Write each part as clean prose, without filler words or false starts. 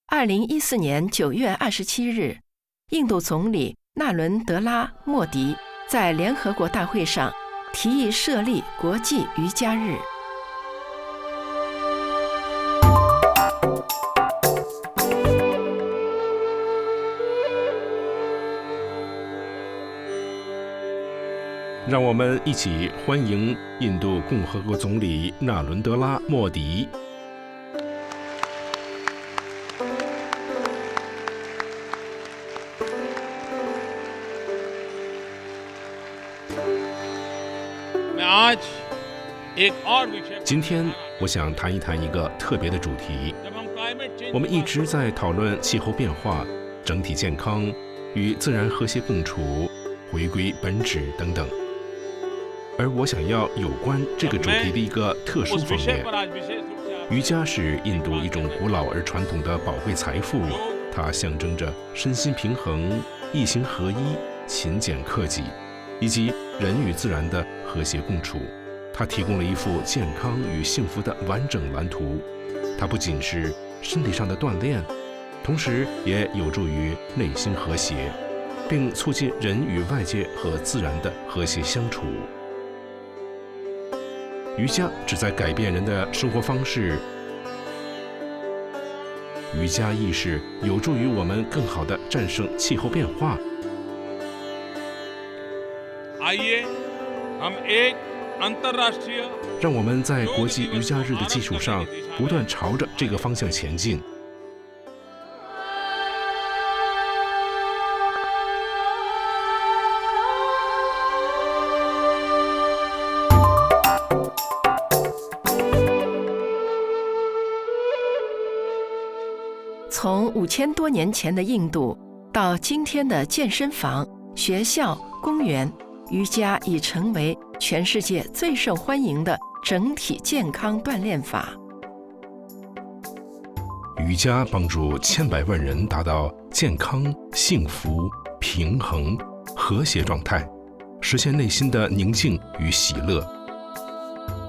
2014年9月27日，印度总理纳伦德拉·莫迪在联合国大会上提议设立国际瑜伽日。让我们一起欢迎印度共和国总理纳伦德拉·莫迪。今天我想谈一谈一个特别的主题。我们一直在讨论气候变化、整体健康、与自然和谐共处、回归本质等等。而我想要有关这个主题的一个特殊方面。瑜伽是印度一种古老而传统的宝贵财富，它象征着身心平衡、意行合一、勤俭克己，以及人与自然的和谐共处。它提供了一幅健康与幸福的完整蓝图。它不仅是身体上的锻炼，同时也有助于内心和谐，并促进人与外界和自然的和谐相处。瑜伽旨在改变人的生活方式。瑜伽意识有助于我们更好地战胜气候变化。让我们在国际瑜伽日的基础上，不断朝着这个方向前进。从5000多年前的印度到今天的健身房、学校、公园，瑜伽已成为全世界最受欢迎的整体健康锻炼法。瑜伽帮助千百万人达到健康、幸福、平衡、和谐状态，实现内心的宁静与喜乐。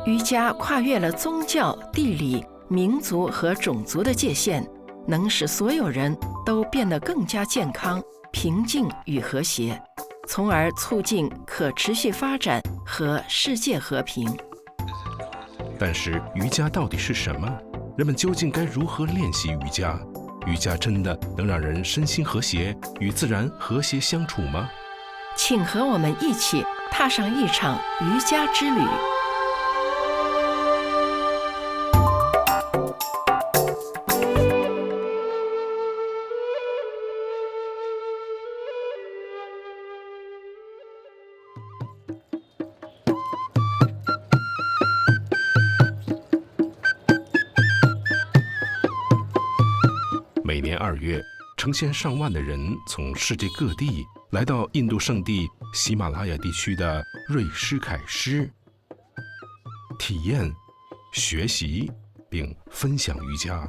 瑜伽跨越了宗教、地理、民族和种族的界限，能使所有人都变得更加健康、平静与和谐，从而促进可持续发展和世界和平。但是瑜伽到底是什么？人们究竟该如何练习瑜伽？瑜伽真的能让人身心和谐，与自然和谐相处吗？请和我们一起踏上一场瑜伽之旅。每年2月，成千上万的人从世界各地来到印度圣地喜马拉雅地区的瑞诗凯诗，体验、学习并分享瑜伽。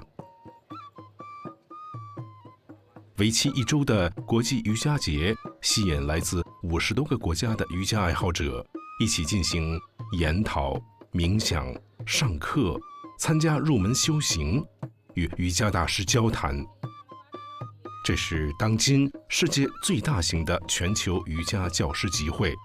为期1周的国际瑜伽节吸引来自50多个国家的瑜伽爱好者一起进行研讨、冥想、上课、参加入门修行，与瑜伽大师交谈。这是当今世界最大型的全球瑜伽教师集会。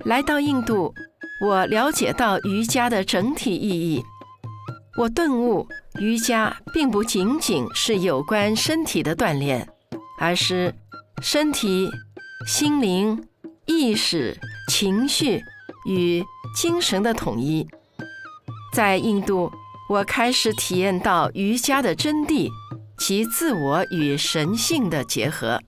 来到印度，我了解到瑜伽的整体意义。我顿悟，瑜伽并不仅仅是有关身体的锻炼，而是身体、心灵、意识、情绪与精神的统一。在印度，我开始体验到瑜伽的真谛，其自我与神性的结合。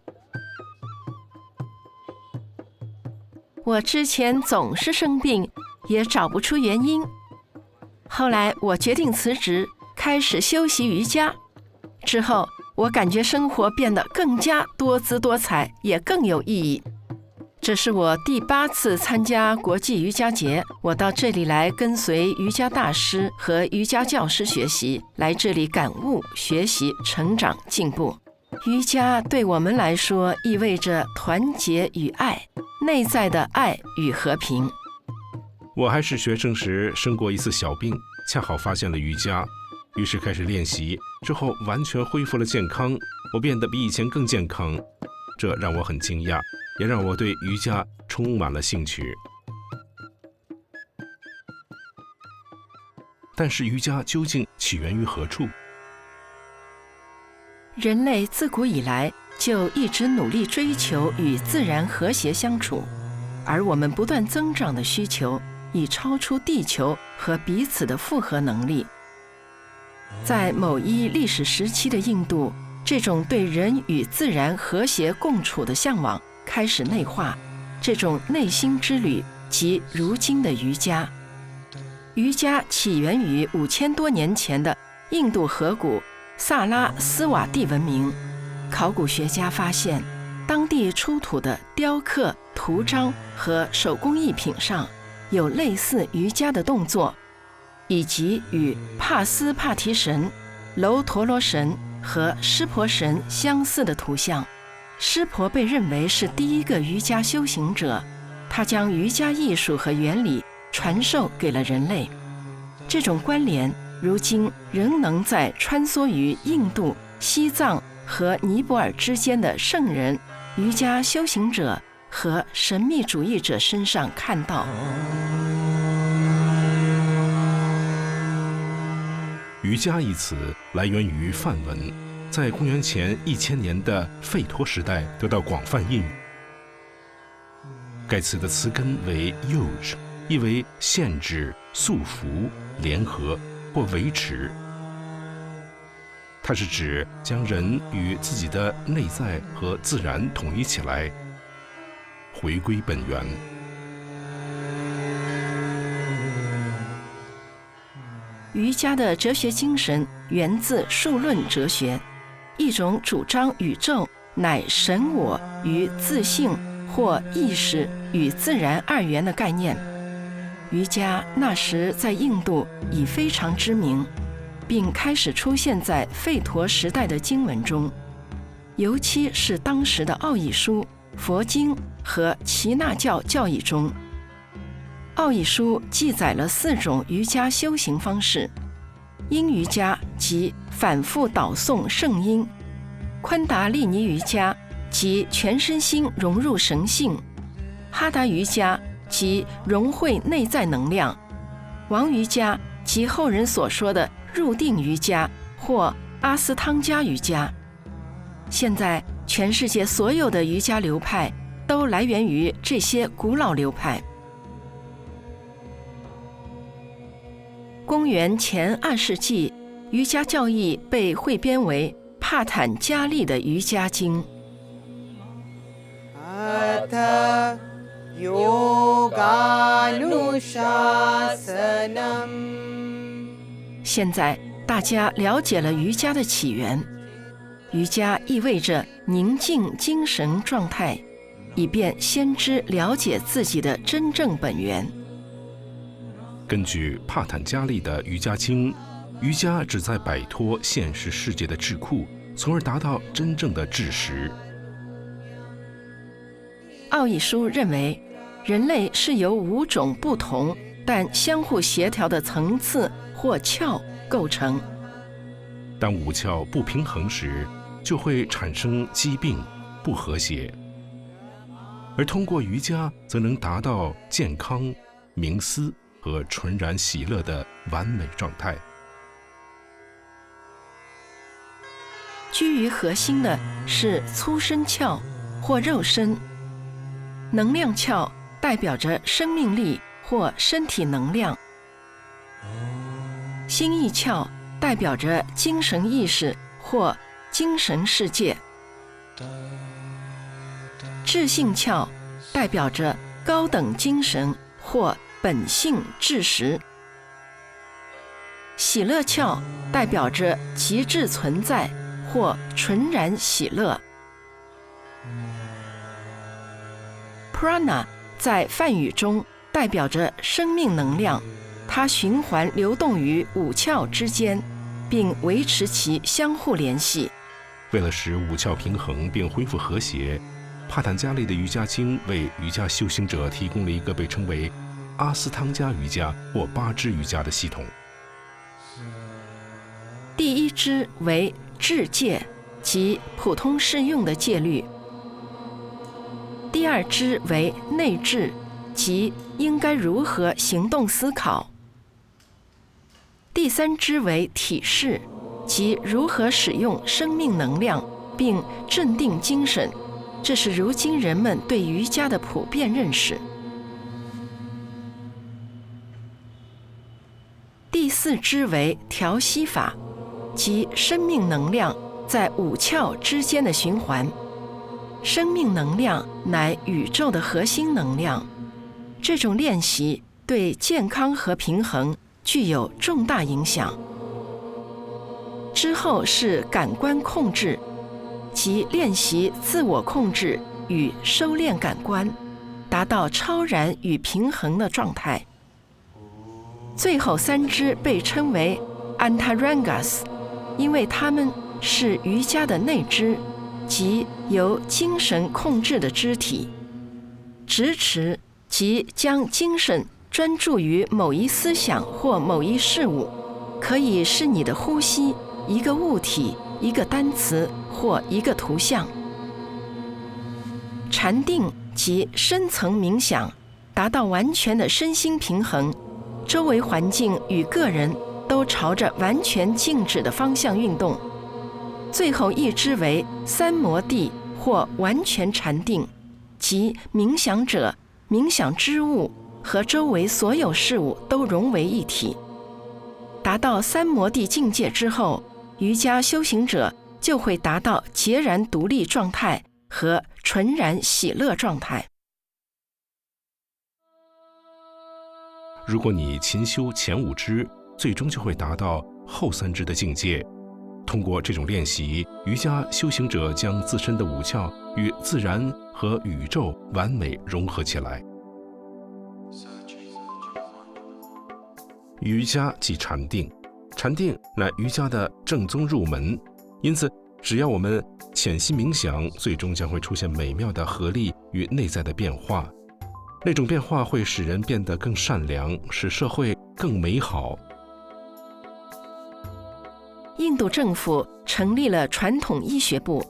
我之前总是生病，也找不出原因。后来我决定辞职，开始修习瑜伽。之后，我感觉生活变得更加多姿多彩，也更有意义。这是我第8次参加国际瑜伽节，我到这里来跟随瑜伽大师和瑜伽教师学习，来这里感悟、学习、成长、进步。瑜伽对我们来说意味着团结与爱，内在的爱与和平。我还是学生时生过一次小病，恰好发现了瑜伽，于是开始练习，之后完全恢复了健康，我变得比以前更健康，这让我很惊讶，也让我对瑜伽充满了兴趣。但是瑜伽究竟起源于何处？人类自古以来就一直努力追求与自然和谐相处，而我们不断增长的需求已超出地球和彼此的复合能力。在某一历史时期的印度，这种对人与自然和谐共处的向往开始内化，这种内心之旅即如今的瑜伽。瑜伽起源于5000多年前的印度河谷萨拉斯瓦蒂文明。考古学家发现，当地出土的雕刻、图章和手工艺品上有类似瑜伽的动作，以及与帕斯帕提神、楼陀罗神和湿婆神相似的图像。湿婆被认为是第一个瑜伽修行者，他将瑜伽艺术和原理传授给了人类。这种关联如今仍能在穿梭于印度、西藏和尼泊尔之间的圣人、瑜伽修行者和神秘主义者身上看到。瑜伽一词来源于梵文，在公元前1000年的吠陀时代得到广泛应用。该词的词根为 yuj， 意为限制、束缚、联合或维持。它是指将人与自己的内在和自然统一起来，回归本源。瑜伽的哲学精神源自数论哲学，一种主张宇宙乃神我与自性或意识与自然二元的概念。瑜伽那时在印度已非常知名，并开始出现在吠陀时代的经文中，尤其是当时的奥义书、佛经和耆那教教义中。奥义书记载了4种瑜伽修行方式：音瑜伽即反复导诵圣音，昆达利尼瑜伽即全身心融入神性，哈达瑜伽即融汇内在能量，王瑜伽即后人所说的入定瑜伽或阿斯汤加瑜伽。现在全世界所有的瑜伽流派都来源于这些古老流派。公元前2世纪，瑜伽教义被汇编为帕坦加利的瑜伽经。现在大家了解了瑜伽的起源。瑜伽意味着宁静精神状态，以便先知了解自己的真正本源。根据帕坦加利的瑜伽经，瑜伽旨在摆脱现实世界的桎梏，从而达到真正的至实。奥义书认为，人类是由5种不同但相互协调的层次或窍构成。当5窍不平衡时，就会产生疾病、不和谐。而通过瑜伽，则能达到健康、冥思和纯然喜乐的完美状态。居于核心的是粗身窍或肉身，能量窍代表着生命力或身体能量，心意窍代表着精神意识或精神世界，智性窍代表着高等精神或本性智识，喜乐窍代表着极致存在或纯然喜乐， prana 在梵语中代表着生命能量，它循环流动于五窍之间，并维持其相互联系。为了使五窍平衡并恢复和谐，帕坦加利的瑜伽经为瑜伽修行者提供了一个被称为阿斯汤加瑜伽或八支瑜伽的系统。第一支为智戒，即普通适用的戒律；第二支为内智，即应该如何行动思考；第三支为体式，即如何使用生命能量并镇定精神，这是如今人们对瑜伽的普遍认识。第四支为调息法，即生命能量在五窍之间的循环。生命能量乃宇宙的核心能量，这种练习对健康和平衡具有重大影响。之后是感官控制，即练习自我控制与收敛感官，达到超然与平衡的状态。最后三支被称为 Antarangas， 因为它们是瑜伽的内支，即由精神控制的肢体。直持即将精神专注于某一思想或某一事物，可以是你的呼吸、一个物体、一个单词或一个图像。禅定即深层冥想，达到完全的身心平衡，周围环境与个人都朝着完全静止的方向运动。最后一支为三摩地或完全禅定，即冥想者、冥想之物和周围所有事物都融为一体。达到三摩地境界之后，瑜伽修行者就会达到截然独立状态和纯然喜乐状态。如果你勤修前五支，最终就会达到后三支的境界。通过这种练习，瑜伽修行者将自身的五窍与自然和宇宙完美融合起来。瑜伽即禅定，禅定乃瑜伽的正宗入门，因此只要我们潜心冥想，最终将会出现美妙的合力与内在的变化。那种变化会使人变得更善良，使社会更美好。印度政府成立了传统医学部，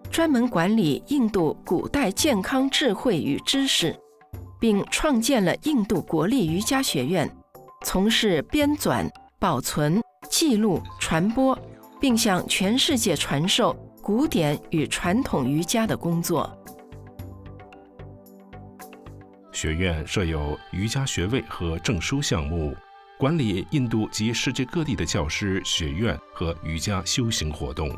专门管理印度古代健康智慧与知识，并创建了印度国立瑜伽学院，从事编纂、保存、记录、传播，并向全世界传授古典与传统瑜伽的工作。学院设有瑜伽学位和证书项目，管理印度及世界各地的教师、学院和瑜伽修行活动。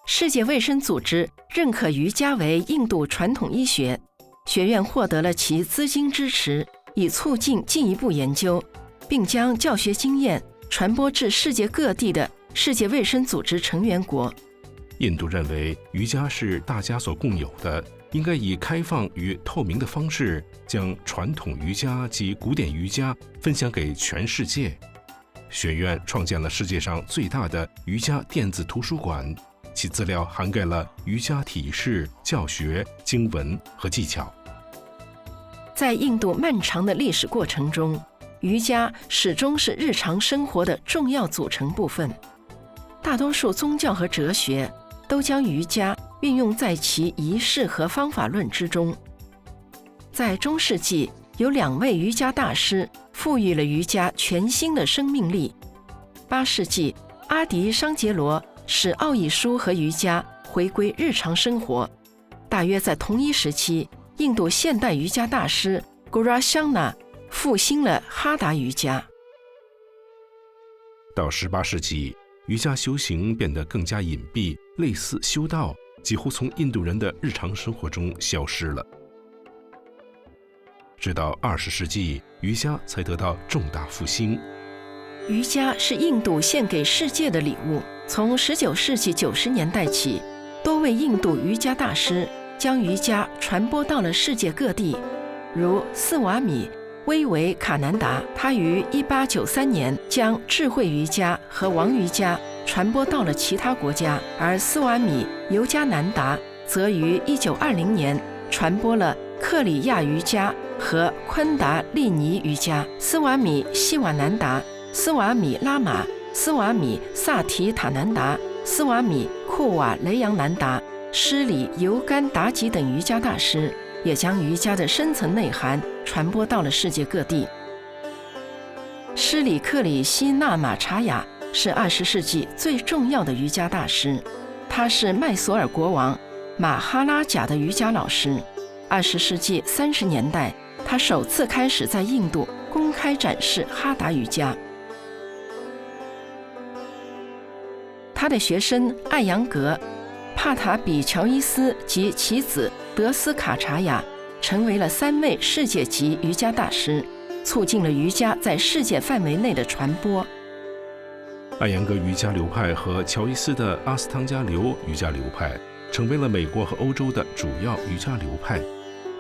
世界卫生组织认可瑜伽为印度传统医学，学院获得了其资金支持，以促进进一步研究，并将教学经验传播至世界各地的世界卫生组织成员国。印度认为瑜伽是大家所共有的，应该以开放与透明的方式将传统瑜伽及古典瑜伽分享给全世界。学院创建了世界上最大的瑜伽电子图书馆，其资料涵盖了瑜伽体式、教学、经文和技巧。在印度漫长的历史过程中，瑜伽始终是日常生活的重要组成部分。大多数宗教和哲学都将瑜伽运用在其仪式和方法论之中。在中世纪，有2位瑜伽大师赋予了瑜伽全新的生命力。8世纪，阿迪商杰罗使奥义书和瑜伽回归日常生活。大约在同一时期，印度现代瑜伽大师 Gurashana 复兴了哈达瑜伽。到18世纪，瑜伽修行变得更加隐蔽，类似修道，几乎从印度人的日常生活中消失了。直到20世纪，瑜伽才得到重大复兴。瑜伽是印度献给世界的礼物。从19世纪90年代起，多位印度瑜伽大师将瑜伽传播到了世界各地，如斯瓦米·威维卡南达，他于1893年将智慧瑜伽和王瑜伽传播到了其他国家，而斯瓦米·尤加南达则于1920年传播了克里亚瑜伽和昆达利尼瑜伽。斯瓦米·希瓦南达、斯瓦米·拉玛、斯瓦米·萨提塔南达、斯瓦米·库瓦雷扬南达、施里尤甘达吉等瑜伽大师也将瑜伽的深层内涵传播到了世界各地。施里克里希那玛查雅是20世纪最重要的瑜伽大师，他是麦索尔国王马哈拉贾的瑜伽老师。20世纪30年代，他首次开始在印度公开展示哈达瑜伽。他的学生艾扬格、帕塔比乔伊斯及其子德斯卡查雅成为了3位世界级瑜伽大师，促进了瑜伽在世界范围内的传播。艾扬格瑜伽流派和乔伊斯的阿斯汤加流瑜伽流派成为了美国和欧洲的主要瑜伽流派。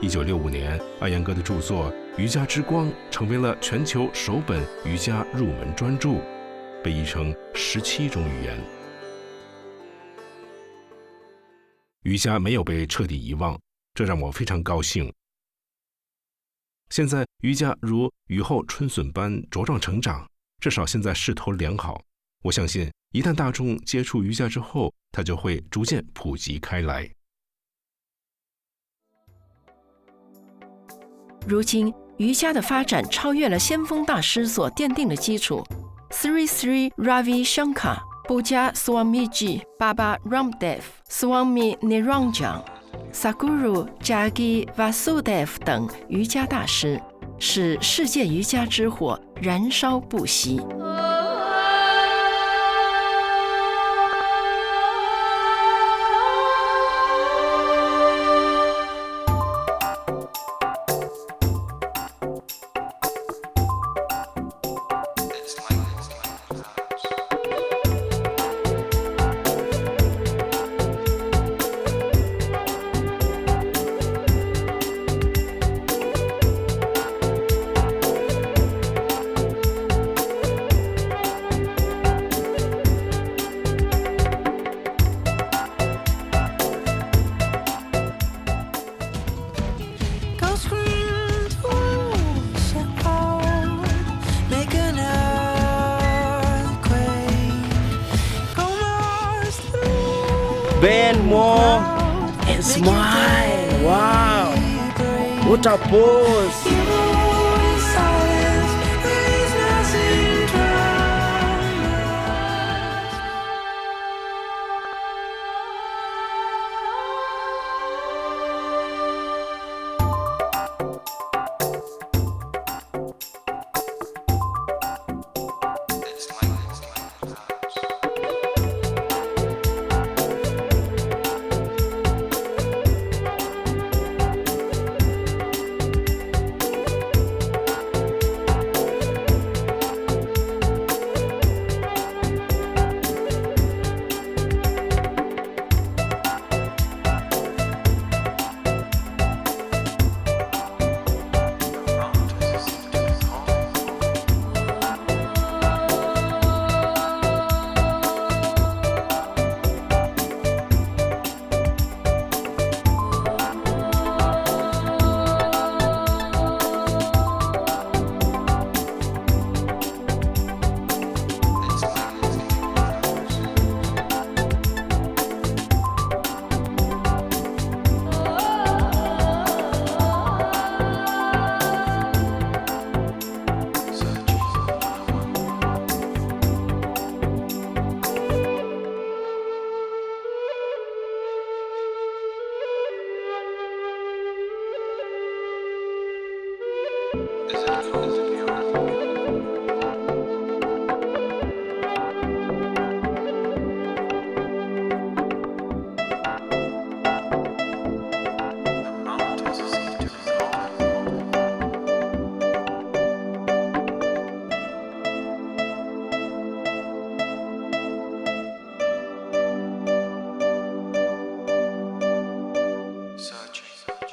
1965年，艾扬格的著作《瑜伽之光》成为了全球首本瑜伽入门专著，被译成17种语言。瑜伽没有被彻底遗忘，这让我非常高兴。现在瑜伽如雨后春笋般茁壮成长，至少现在势头良好。我相信一旦大众接触瑜伽之后，它就会逐渐普及开来。如今瑜伽的发展超越了先锋大师所奠定的基础。Sri Sri Ravi Shankar、布加 Swamiji、Baba Ramdev、Swami Niranjan、Sadhguru Jagi Vasudev 等瑜伽大师，使世界瑜伽之火燃烧不息。Bend more and smile. Wow. What a pose.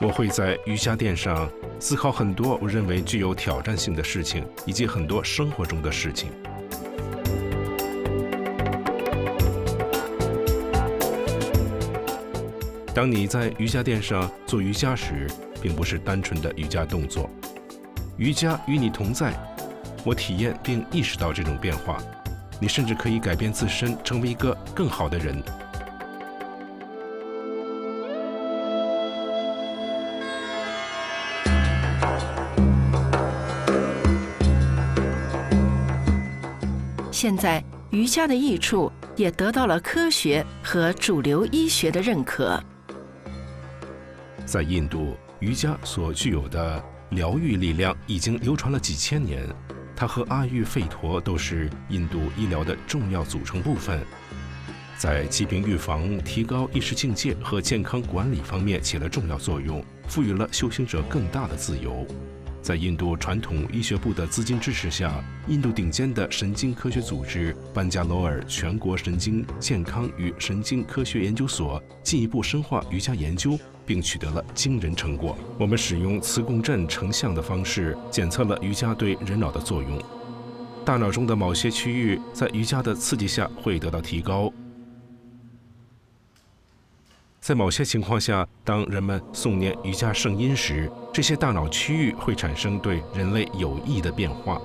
我会在瑜伽垫上思考很多我认为具有挑战性的事情，以及很多生活中的事情。当你在瑜伽垫上做瑜伽时，并不是单纯的瑜伽动作，瑜伽与你同在。我体验并意识到这种变化，你甚至可以改变自身，成为一个更好的人。现在，瑜伽的益处也得到了科学和主流医学的认可。在印度，瑜伽所具有的疗愈力量已经流传了几千年，它和阿育吠陀都是印度医疗的重要组成部分，在疾病预防、提高意识境界和健康管理方面起了重要作用，赋予了修行者更大的自由。在印度传统医学部的资金支持下，印度顶尖的神经科学组织班加罗尔全国神经健康与神经科学研究所进一步深化瑜伽研究，并取得了惊人成果。我们使用磁共振成像的方式检测了瑜伽对人脑的作用，大脑中的某些区域在瑜伽的刺激下会得到提高。在某些情况下，当人们诵念瑜伽圣音时，这些大脑区域会产生对人类有益的变化。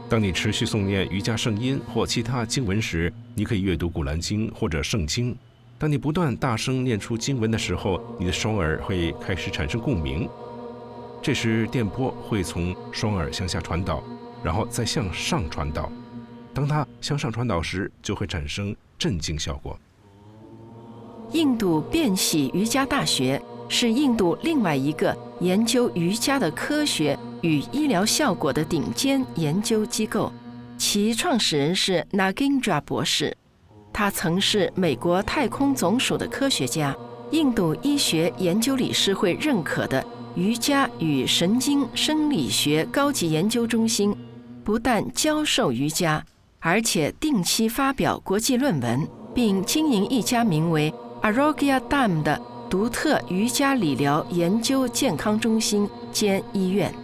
当你持续诵念瑜伽圣音或其他经文时，你可以阅读古兰经或者圣经。当你不断大声念出经文的时候，你的双耳会开始产生共鸣，这时电波会从双耳向下传导，然后再向上传导。当它向上传导时，就会产生镇静效果。印度遍喜瑜伽大学是印度另外一个研究瑜伽的科学与医疗效果的顶尖研究机构，其创始人是 Nagendra 博士。他曾是美国太空总署的科学家，印度医学研究理事会认可的瑜伽与神经生理学高级研究中心，不但教授瑜伽，而且定期发表国际论文，并经营一家名为 Arogya Dham 的独特瑜伽理疗研究健康中心兼医院。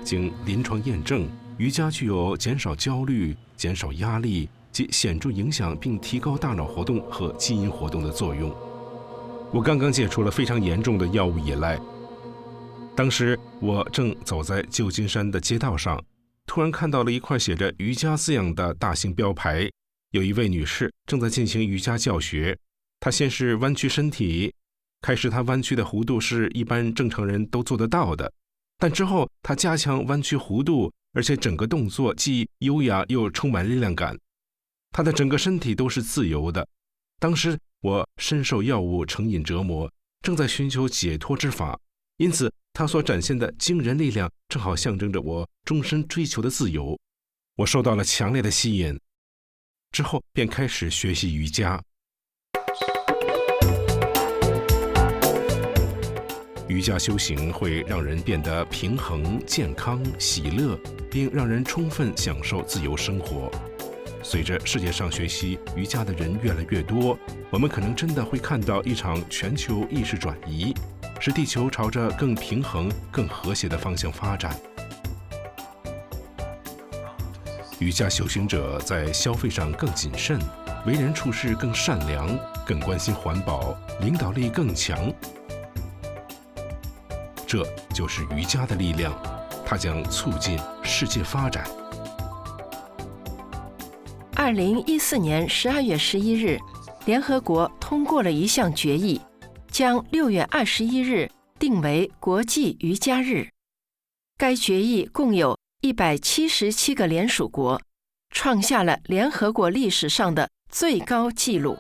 经临床验证，瑜伽具有减少焦虑、减少压力及显著影响并提高大脑活动和基因活动的作用。我刚刚解除了非常严重的药物依赖。当时我正走在旧金山的街道上，突然看到了一块写着瑜伽字样的大型标牌，有一位女士正在进行瑜伽教学。她先是弯曲身体，开始她弯曲的弧度是一般正常人都做得到的，但之后她加强弯曲弧度，而且整个动作既优雅又充满力量感。她的整个身体都是自由的。当时我深受药物成瘾折磨，正在寻求解脱之法，因此她所展现的惊人力量正好象征着我终身追求的自由。我受到了强烈的吸引，之后便开始学习瑜伽。瑜伽修行会让人变得平衡、健康、喜乐，并让人充分享受自由生活。随着世界上学习瑜伽的人越来越多，我们可能真的会看到一场全球意识转移，使地球朝着更平衡、更和谐的方向发展。瑜伽修行者在消费上更谨慎，为人处事更善良，更关心环保，领导力更强。这就是瑜伽的力量，它将促进世界发展。2014年12月11日，联合国通过了一项决议，将6月21日定为国际瑜伽日。该决议共有177个联署国，创下了联合国历史上的最高纪录。